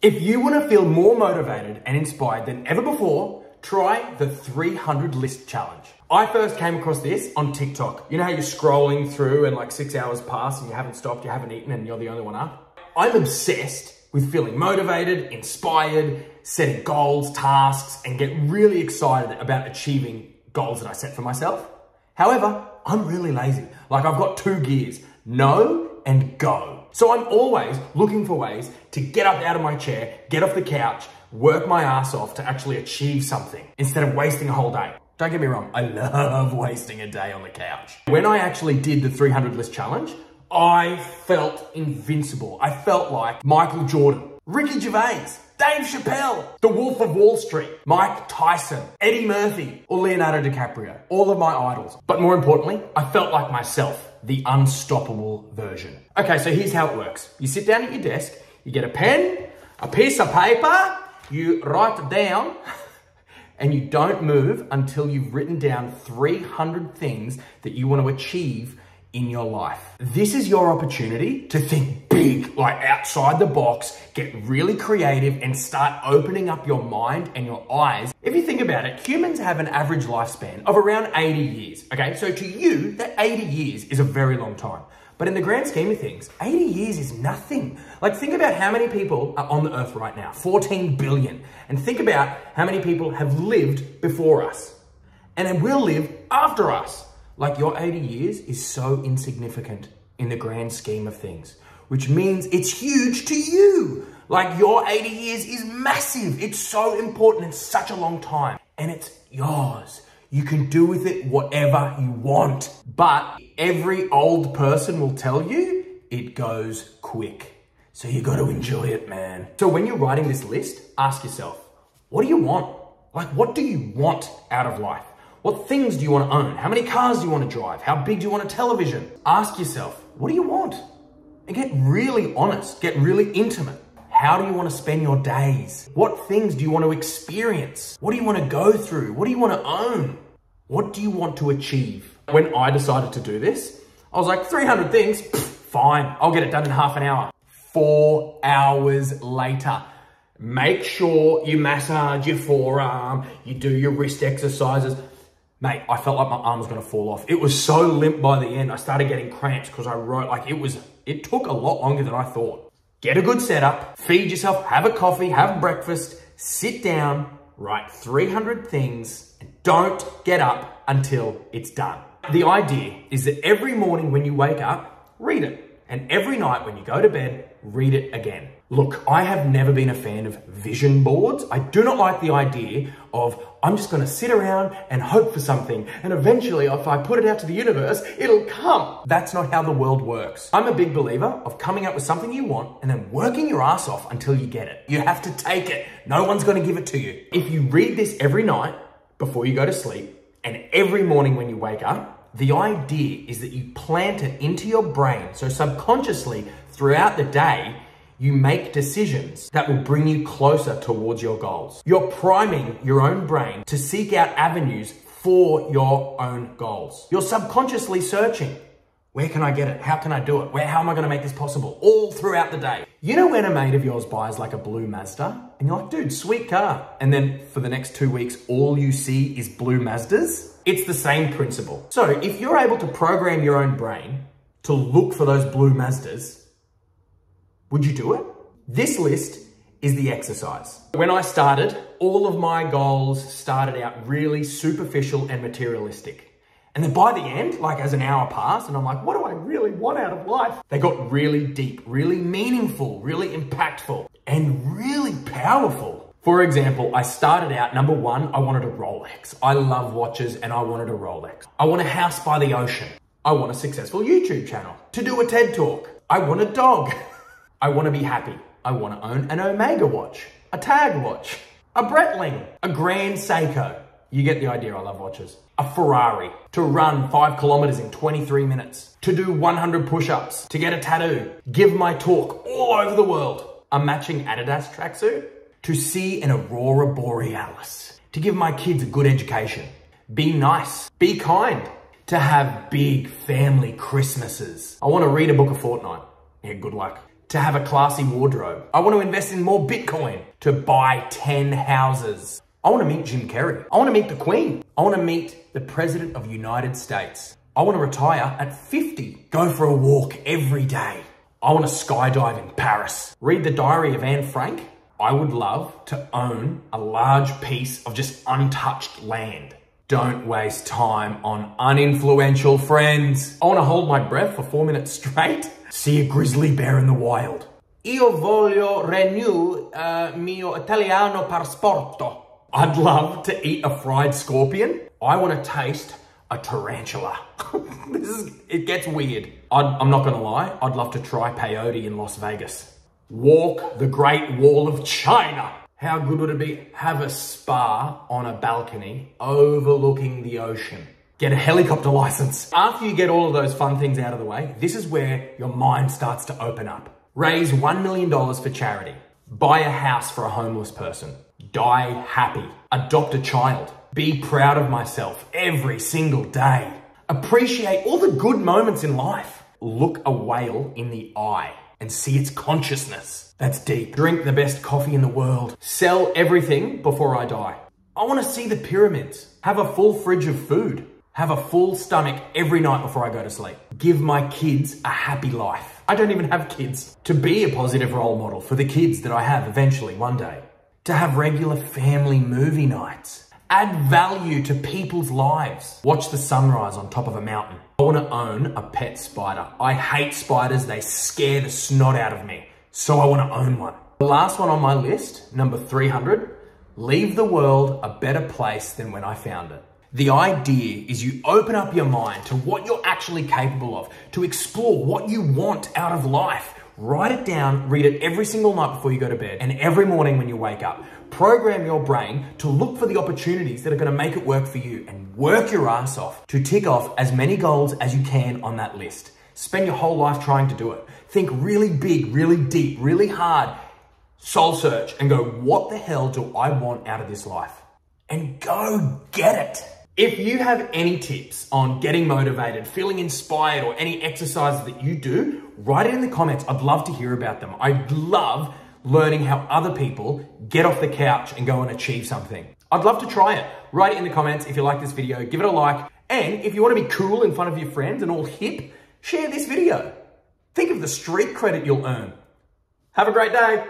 If you want to feel more motivated and inspired than ever before, try the 300 list challenge. I first came across this on TikTok. You know how you're scrolling through and like 6 hours pass and you haven't stopped, you haven't eaten, and you're the only one up? I'm obsessed with feeling motivated, inspired, setting goals, tasks, and get really excited about achieving goals that I set for myself. However, I'm really lazy. Like I've got two gears, know and go. So I'm always looking for ways to get up out of my chair, get off the couch, work my ass off to actually achieve something instead of wasting a whole day. Don't get me wrong, I love wasting a day on the couch. When I actually did the 300 list challenge, I felt invincible. I felt like Michael Jordan, Ricky Gervais, Dave Chappelle, The Wolf of Wall Street, Mike Tyson, Eddie Murphy, or Leonardo DiCaprio, all of my idols. But more importantly, I felt like myself, the unstoppable version. Okay, so here's how it works. You sit down at your desk, you get a pen, a piece of paper, you write it down, and you don't move until you've written down 300 things that you want to achieve in your life. This is your opportunity to think big, like outside the box, get really creative and start opening up your mind and your eyes. If you think about it, humans have an average lifespan of around 80 years, okay? So to you, that 80 years is a very long time. But in the grand scheme of things, 80 years is nothing. Like think about how many people are on the earth right now, 14 billion. And think about how many people have lived before us and then will live after us. Like your 80 years is so insignificant in the grand scheme of things, which means it's huge to you. Like your 80 years is massive. It's so important. It's such a long time and it's yours. You can do with it whatever you want. But every old person will tell you it goes quick. So you got to enjoy it, man. So when you're writing this list, ask yourself, what do you want? Like, what do you want out of life? What things do you want to own? How many cars do you want to drive? How big do you want a television? Ask yourself, what do you want? And get really honest, get really intimate. How do you want to spend your days? What things do you want to experience? What do you want to go through? What do you want to own? What do you want to achieve? When I decided to do this, I was like, 300 things, fine, I'll get it done in half an hour. 4 hours later, make sure you massage your forearm, you do your wrist exercises. Mate, I felt like my arm was going to fall off. It was so limp by the end. I started getting cramps because I wrote, like it took a lot longer than I thought. Get a good setup, feed yourself, have a coffee, have breakfast, sit down, write 300 things, and don't get up until it's done. The idea is that every morning when you wake up, read it. And every night when you go to bed, read it again. Look, I have never been a fan of vision boards. I do not like the idea of I'm just going to sit around and hope for something. And eventually, if I put it out to the universe, it'll come. That's not how the world works. I'm a big believer of coming up with something you want and then working your ass off until you get it. You have to take it. No one's going to give it to you. If you read this every night before you go to sleep and every morning when you wake up, the idea is that you plant it into your brain. So subconsciously throughout the day, you make decisions that will bring you closer towards your goals. You're priming your own brain to seek out avenues for your own goals. You're subconsciously searching. Where can I get it? How can I do it? How am I going to make this possible? All throughout the day. You know when a mate of yours buys like a blue Mazda and you're like, dude, sweet car. And then for the next 2 weeks, all you see is blue Mazdas? It's the same principle. So if you're able to program your own brain to look for those blue Mazdas, would you do it? This list is the exercise. When I started, all of my goals started out really superficial and materialistic. And then by the end, like as an hour passed and I'm like, what do I really want out of life? They got really deep, really meaningful, really impactful, and really powerful. For example, I started out, number one, I wanted a Rolex. I love watches and I wanted a Rolex. I want a house by the ocean. I want a successful YouTube channel. To do a TED Talk. I want a dog. I want to be happy. I want to own an Omega watch, a Tag watch, a Breitling, a Grand Seiko. You get the idea, I love watches. A Ferrari, to run 5 kilometers in 23 minutes, to do 100 push-ups, to get a tattoo, give my talk all over the world, a matching Adidas tracksuit, to see an Aurora Borealis, to give my kids a good education, be nice, be kind, to have big family Christmases. I want to read a book a fortnight. Yeah, good luck. to have a classy wardrobe. I want to invest in more Bitcoin to buy 10 houses. I want to meet Jim Carrey. I want to meet the Queen. I want to meet the President of the United States. I want to retire at 50. Go for a walk every day. I want to skydive in Paris. Read the diary of Anne Frank. I would love to own a large piece of just untouched land. Don't waste time on uninfluential friends. I want to hold my breath for 4 minutes straight. See a grizzly bear in the wild. Io voglio renew mio italiano passaporto. I'd love to eat a fried scorpion. I want to taste a tarantula. It gets weird. I'm not gonna lie, I'd love to try peyote in Las Vegas. Walk the Great Wall of China. How good would it be? Have a spa on a balcony overlooking the ocean. Get a helicopter license. After you get all of those fun things out of the way, this is where your mind starts to open up. Raise $1 million for charity. Buy a house for a homeless person. Die happy. Adopt a child. Be proud of myself every single day. Appreciate all the good moments in life. Look a whale in the eye and see its consciousness. That's deep. Drink the best coffee in the world. Sell everything before I die. I want to see the pyramids. Have a full fridge of food. Have a full stomach every night before I go to sleep. Give my kids a happy life. I don't even have kids. To be a positive role model for the kids that I have eventually one day. To have regular family movie nights. Add value to people's lives. Watch the sunrise on top of a mountain. I want to own a pet spider. I hate spiders. They scare the snot out of me. So I want to own one. The last one on my list, number 300, leave the world a better place than when I found it. The idea is you open up your mind to what you're actually capable of, to explore what you want out of life. Write it down, read it every single night before you go to bed, and every morning when you wake up. Program your brain to look for the opportunities that are going to make it work for you, and work your ass off to tick off as many goals as you can on that list. Spend your whole life trying to do it. Think really big, really deep, really hard. Soul search and go, what the hell do I want out of this life? And go get it. If you have any tips on getting motivated, feeling inspired, or any exercises that you do, write it in the comments. I'd love to hear about them. I love learning how other people get off the couch and go and achieve something. I'd love to try it. Write it in the comments if you like this video, give it a like. And if you want to be cool in front of your friends and all hip, share this video. Think of the street credit you'll earn. Have a great day.